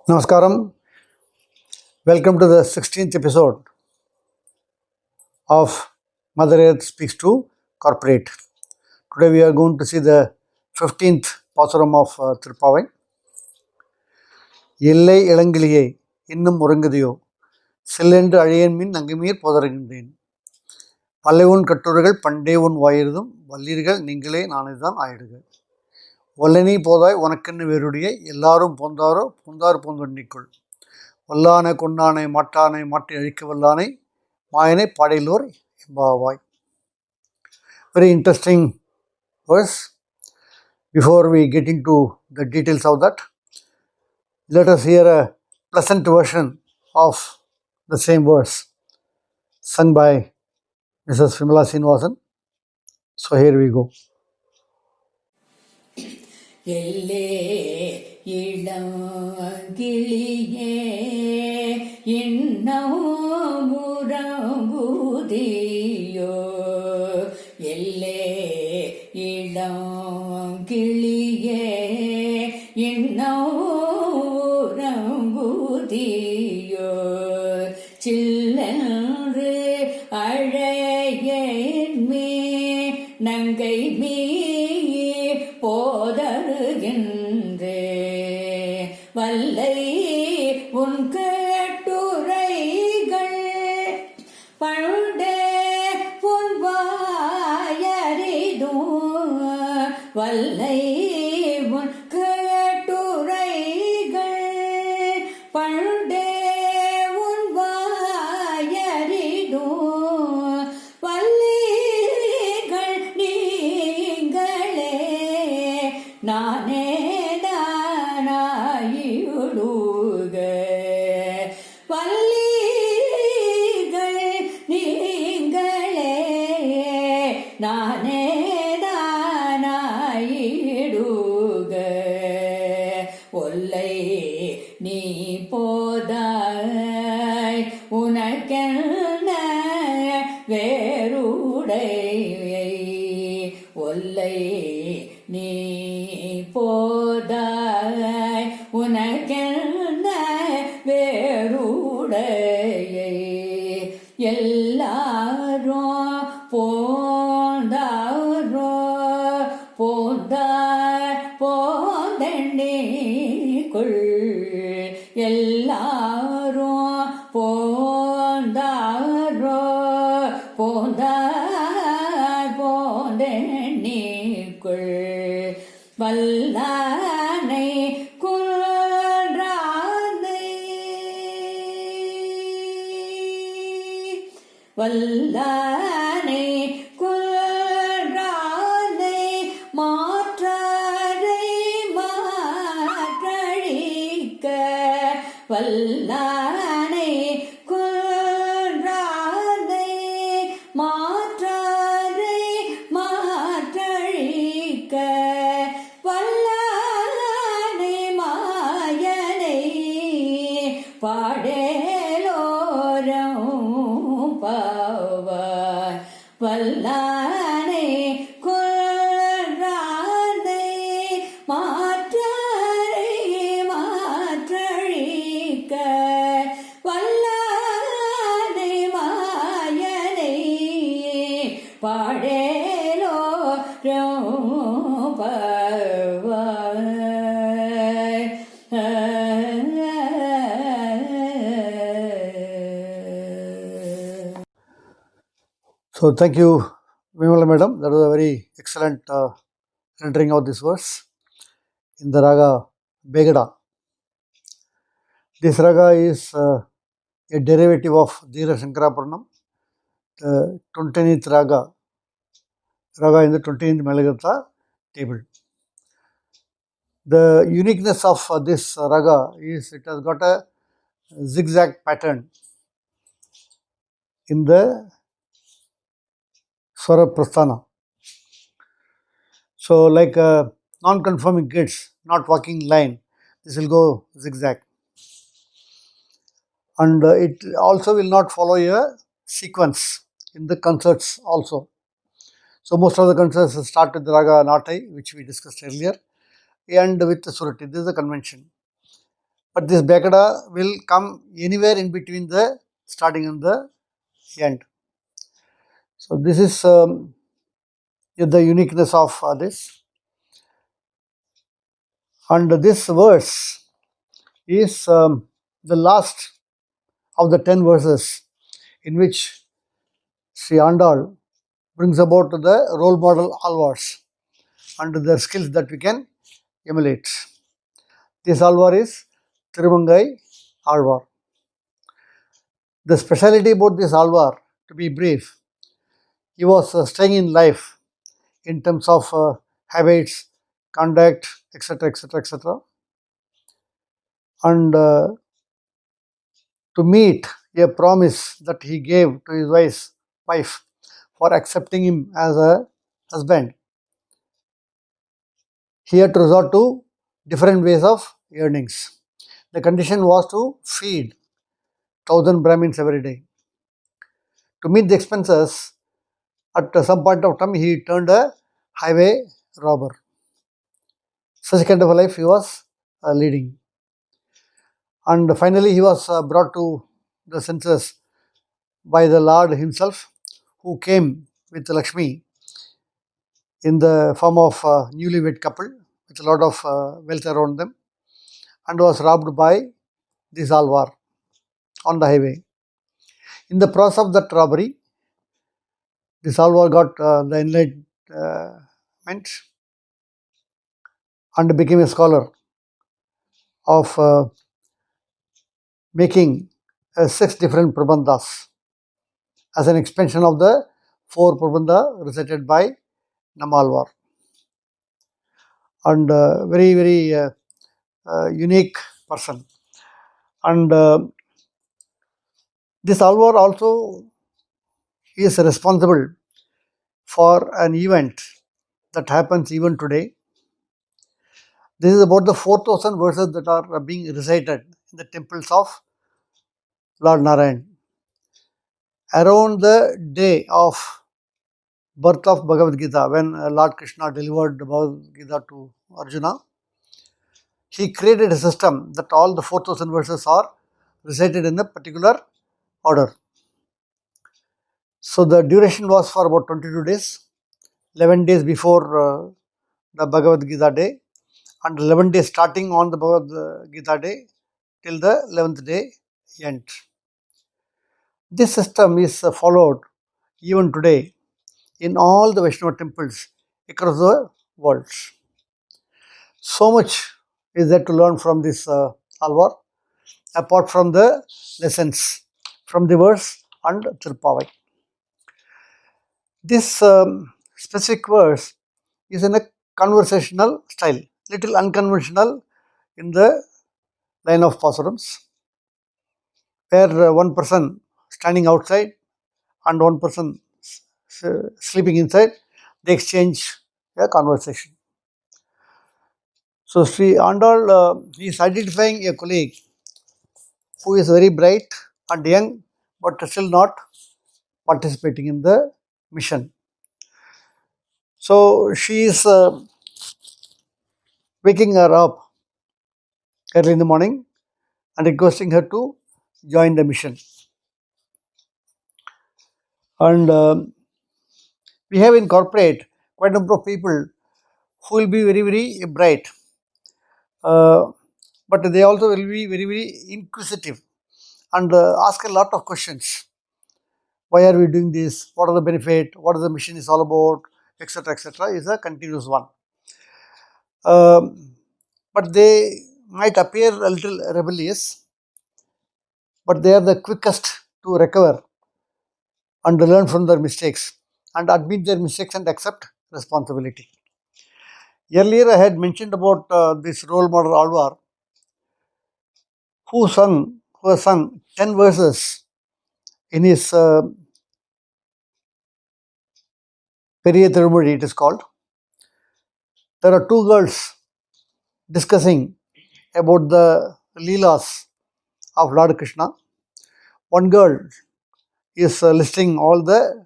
Namaskaram. Welcome to the 16th episode of Mother Earth Speaks to Corporate. Today we are going to see the 15th Pasuram of Tirupavai. எல்லை இளங்கிளியே இன்னும் உறங்குதியோ செல்லென்று அழியன் மின் அங்குமீர் போதருகின்றேன் பல்லை உன் கட்டுரைகள் பண்டே உன் வாயிருதும் வல்லீர்கள் நீங்களே நானேதான் ஆயிடுக ஒல்லனி போதாய் உனக்கென்னு வேறுடைய எல்லாரும் போந்தாரோ பூந்தார் பூந்தொன்னிக்குள் வல்லானை கொண்டானை மாட்டானை மாட்டி அழிக்க வல்லானை மாயனை பாடையிலோர் எம்பாவாய். Very interesting verse. Before we get into the details of that, let us hear a pleasant version of the same verse sung by Mrs. Vimala Srinivasan. So here we go. எல்லே இளங்கிளியே இன்னும் உறங்குதியோ எல்லே இளங்கிளியே இன்னும் உறங்குதியோ சில்லென்று அழையேன்மே நங்கை மீ போதருகின்றே வல்லை உன் கட்டுரைகள் பண்டே உன் வாயறிதும் வல்லை உன் கட்டுரைகள் பண்டே உன் வாயறிதும் வல்லிகள் நீங்களே நானே தானாயிடுக வல்லிகள் நீங்களே நானே தானாயிடுக ஒல்லை நீ போதாய் உனக்கென்ன வேறுடை ஒல்லை நீ போதாய் உனக்கென்ன வேறுடையை எல்லாரும் போந்தாரோ போந்தாய் போந்தெண்ணிக்குள் எல்லாரும் போந்தாரோ போந்தாய் போந்தெண்ணிக்குள் வல்லானை குன்றானை வல்லானை குன்றானை மாற்றாரை மாற்றழிக்க வல்லானை குன்றானை மாற்றாரை மாற்றழிக்க வல்லானை மாயனை பாடேலோரம் பாவாய் வல்லானை கொள்றானை மாற்றாரை மாற்றழிக்க வல்லானை மாயனை பாடேலோரம் பாவாய். So thank you, Vimala Madam. That was a very excellent rendering of this verse in the raga Begada. This raga is a derivative of Dhira Shankarapuranam, the 29th raga in the 29th Malagatha table. The uniqueness of this raga is it has got a zigzag pattern in the Swara Prasthana. So like non-conforming kids not walking line, this will go zigzag. And it also will not follow a sequence in the concerts also. So most of the concerts start with the Raga Natai, which we discussed earlier, and with the Surati. This is the convention. but this Bekada will come anywhere in between the starting and the end. So this is the uniqueness of this. And this verse is the last of the 10 verses in which Sri Andal brings about the role model Alvars and their skills that we can emulate. This Alvar is Tirumangai Alvar. The speciality about this Alvar, to be brief, he was staying in life in terms of habits, conduct, etc., etc., etc. And to meet a promise that he gave to his wife for accepting him as a husband, he had to resort to different ways of earnings. The condition was to feed 1,000 Brahmins every day. To meet the expenses, at some point of time, he turned a highway robber. Such kind of a life he was leading. And finally, he was brought to the senses by the Lord himself, who came with Lakshmi in the form of a newlywed couple with a lot of wealth around them, and was robbed by this Alvar on the highway. In the process of that robbery, this Alvar got the enlightenment and became a scholar of making 6 different prabandhas as an expansion of the 4 prabandha recited by Nammalvar. And very, very unique person. And this Alvar also is responsible for an event that happens even today. This is about the 4,000 verses that are being recited in the temples of Lord Narayan. Around the day of birth of Bhagavad Gita, when Lord Krishna delivered the Bhagavad Gita to Arjuna, he created a system that all the 4,000 verses are recited in a particular order. So the duration was for about 22 days, 11 days before the Bhagavad Gita day, and 11 days starting on the Bhagavad Gita day till the 11th day end. This system is followed even today in all the Vaishnava temples across the world. So much is there to learn from this Alvar, apart from the lessons from the verse and Tirupavai. This specific verse is in a conversational style, little unconventional in the line of Pasurams, where one person standing outside and one person sleeping inside, they exchange a conversation. So Sri Andal is identifying a colleague who is very bright and young, but still not participating in the mission. So she is waking her up early in the morning and requesting her to join the mission. And we have in corporate quite a number of people who will be very, very bright, but they also will be very, very inquisitive and ask a lot of questions. Why are we doing this? What are the benefit? What is the mission is all about? Etc. etc. is a continuous one. But they might appear a little rebellious, but they are the quickest to recover and learn from their mistakes and admit their mistakes and accept responsibility. Earlier, I had mentioned about this role model Alvar, who has sung 10 verses in his Periya Tirumozhi, it is called. There are 2 girls discussing about the Leelas of Lord Krishna. One girl is listing all the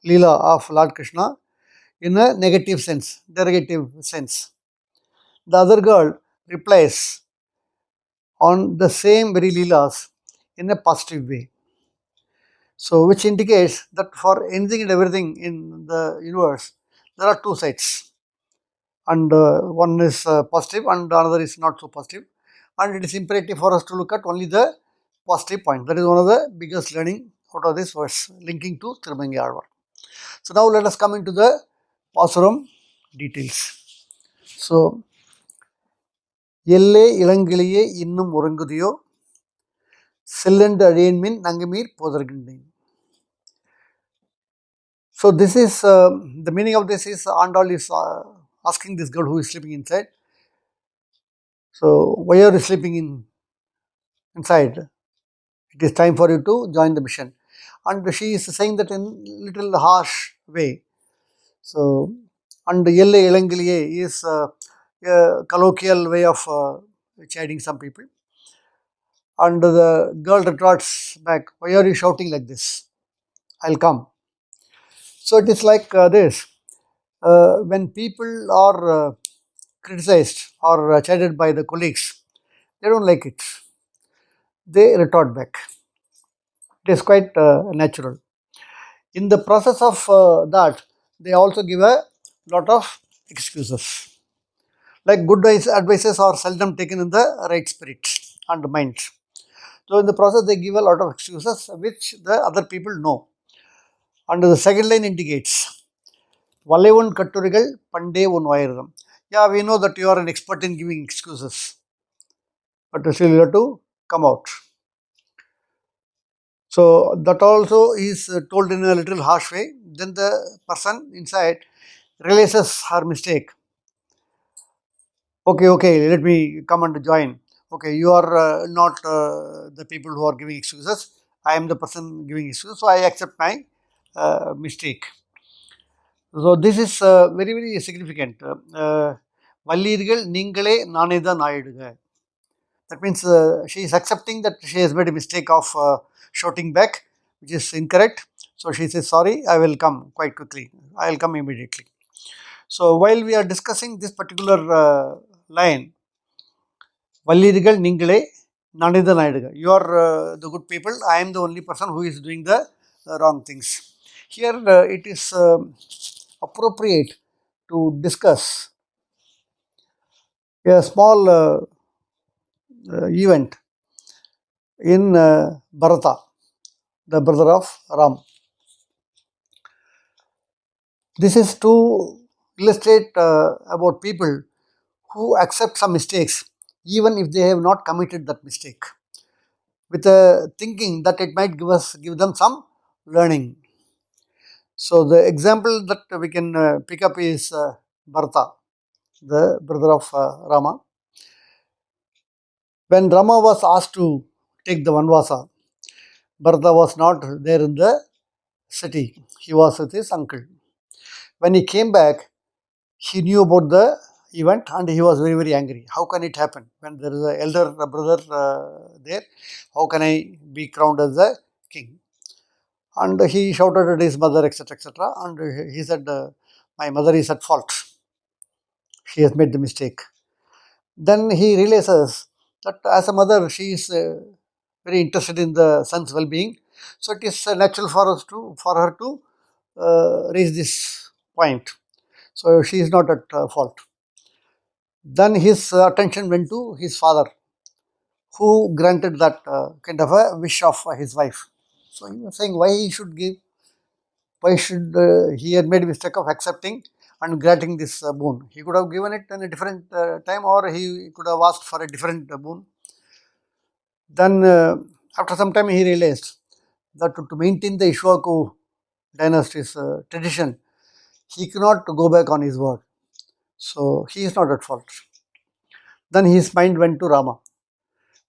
Leela of Lord Krishna in a negative sense, derogative sense. The other girl replies on the same very Leelas in a positive way. So, which indicates that for anything and everything in the universe, there are two sides, and one is positive and another is not so positive, and it is imperative for us to look at only the positive point. That is one of the biggest learning out of this verse, linking to Thirumangi Alvar. So, now let us come into the Pasuram details. So, எல்லே இளங்கிளியே இன்னும் உறங்குதியோ செல்லென்று அழியேன் மின் நங்கமீர் போதர்கின்றேன். So this is the meaning of this is Andal is asking this girl who is sleeping inside. So why are you sleeping inside? It is time for you to join the mission. And she is saying that in little harsh way. So and yelle ilangiliye is a colloquial way of chiding some people. And the girl retorts back, why are you shouting like this? I'll come. So it is like this. When people are criticized or chided by the colleagues, they don't like it. They retort back. It is quite natural. In the process of that, they also give a lot of excuses. Like good advices are seldom taken in the right spirit and mind. So in the process, they give a lot of excuses which the other people know. And the second line indicates, Valevun Katturigal Pande Un Vayirudam. Yeah, we know that you are an expert in giving excuses, but still you have to come out. So that also is told in a little harsh way. Then the person inside realizes her mistake. Okay, let me come and join. Okay, you are not the people who are giving excuses. I am the person giving excuses, so I accept my mistake. So this is very, very significant. Vallirgal Ningale Naneda Naiduga. That means she is accepting that she has made a mistake of shouting back, which is incorrect. So she says, sorry, I will come quite quickly. I will come immediately. So while we are discussing this particular line, Vallirigal Ningale Nanida Naiduga, you are the good people, I am the only person who is doing the wrong things. Here it is appropriate to discuss a small event in Bharata, the brother of Ram. This is to illustrate about people who accept some mistakes even if they have not committed that mistake, with a thinking that it might give them some learning. So the example that we can pick up is Bharata, the brother of Rama. When Rama was asked to take the Vanvasa, Bharata was not there in the city. He was with his uncle. When he came back, he knew about the event and he was very, very angry. How can it happen? When there is an elder brother there, how can I be crowned as the king? And he shouted at his mother, etc., etc. And he said, my mother is at fault. She has made the mistake. Then he realizes that as a mother, she is very interested in the son's well-being. So it is natural for her to raise this point. So she is not at fault. Then his attention went to his father, who granted that kind of a wish of his wife. So he was saying why should he had made a mistake of accepting and granting this boon. He could have given it in a different time, or he could have asked for a different boon. Then after some time he realized that to maintain the Ishwaku dynasty's tradition, he cannot go back on his word. So he is not at fault. Then his mind went to Rama.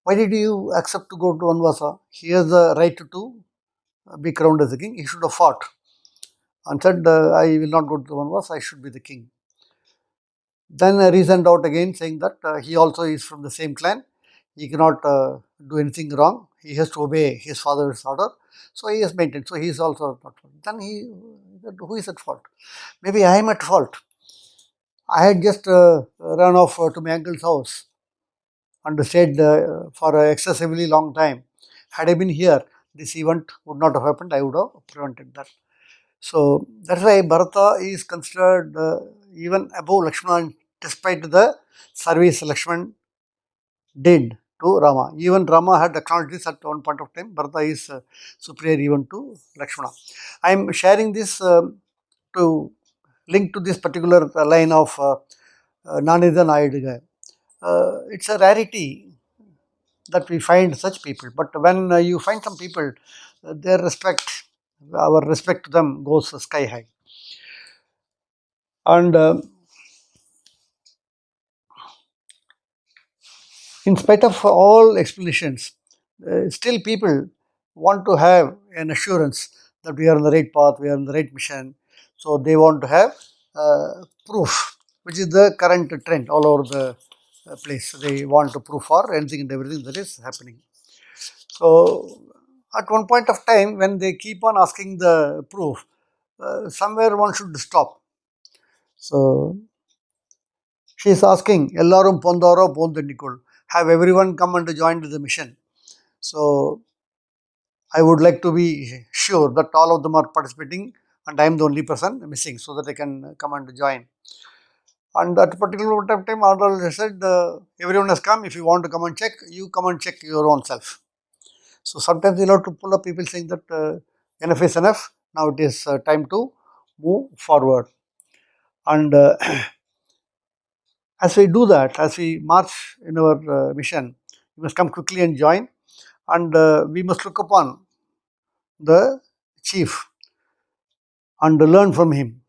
Why did you accept to go to Vanvasa? He has the right to be crowned as a king. He should have fought and said, I will not go to Vanvasa, I should be the king. Then reasoned out again, saying that he also is from the same clan. He cannot do anything wrong. He has to obey his father's order. So he is maintained. So he is also not fault. Then he said, who is at fault? Maybe I am at fault. I had just run off to my uncle's house and stayed for an excessively long time. Had I been here, this event would not have happened. I would have prevented that. So that's why Bharata is considered even above Lakshmana, despite the service Lakshman did to Rama. Even Rama had acknowledged this at one point of time. Bharata is superior even to Lakshmana. I am sharing this to link to this particular line of Nanida Naiduga. It's a rarity that we find such people, but when you find some people, their respect, our respect to them goes sky high. And in spite of all explanations, still people want to have an assurance that we are on the right path, we are on the right mission. So they want to have proof, which is the current trend all over the place. They want to prove for anything and everything that is happening. So at one point of time, when they keep on asking the proof, somewhere one should stop. So she is asking, Ellarum Pondaro Pondanikul, have everyone come and joined the mission. So I would like to be sure that all of them are participating and I am the only person missing, so that I can come and join. And at a particular point of time, Andal said, everyone has come, if you want to come and check, you come and check your own self. So sometimes you'll have to pull up people saying that enough is enough, now it is time to move forward. And as we do that, as we march in our mission, we must come quickly and join, and we must look upon the chief and learn from him,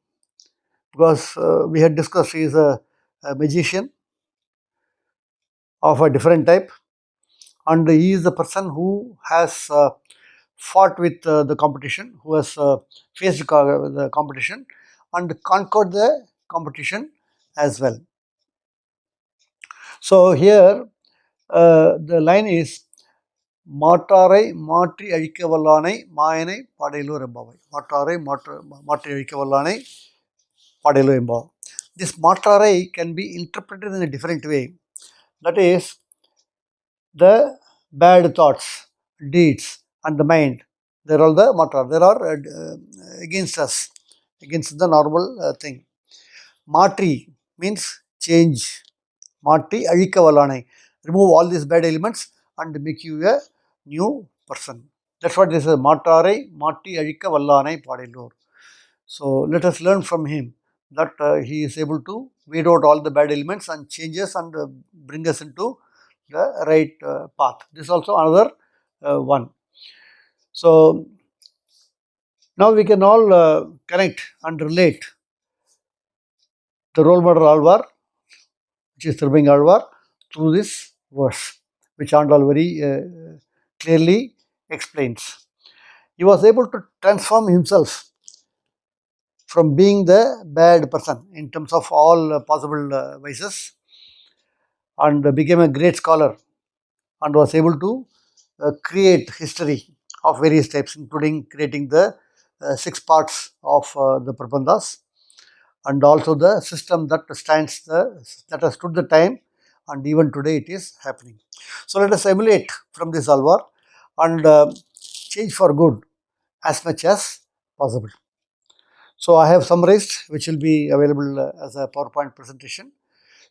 because we had discussed he is a magician of a different type, and he is the person who has fought with the competition, who has faced the competition and conquered the competition as well. So here the line is மாற்றாரை மாற்றி அழிக்க வல்லானை மாயனை பாடையிலூர் எம்பாவை. மாற்றாரை மாற்றி அழிக்க வல்லானை பாடையிலூர் எம்பாவை. This மாற்றாரை can be interpreted in a different way. That is, the bad thoughts, deeds and the mind, they are all the matrar. They are against us, against the normal thing. Matri means change. Matri அழிக்க வல்லானை, remove all these bad elements and make you a new person. That's what this is. Matare Mati Ajika Vallanai Padilur. So let us learn from him that he is able to weed out all the bad elements and changes and bring us into the right path. This is also another one. So now we can all connect and relate the role model Alvar, which is Tirubinga Alvar, through this verse, which Andal very clearly explains. He was able to transform himself from being the bad person in terms of all possible vices, and became a great scholar and was able to create history of various types, including creating the 6 parts of the Prabandhas, and also the system that that has stood the time, and even today it is happening. So let us emulate from this Alvar and change for good as much as possible. So I have summarized, which will be available as a PowerPoint presentation.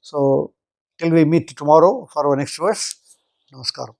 So till we meet tomorrow for our next verse, Namaskaram.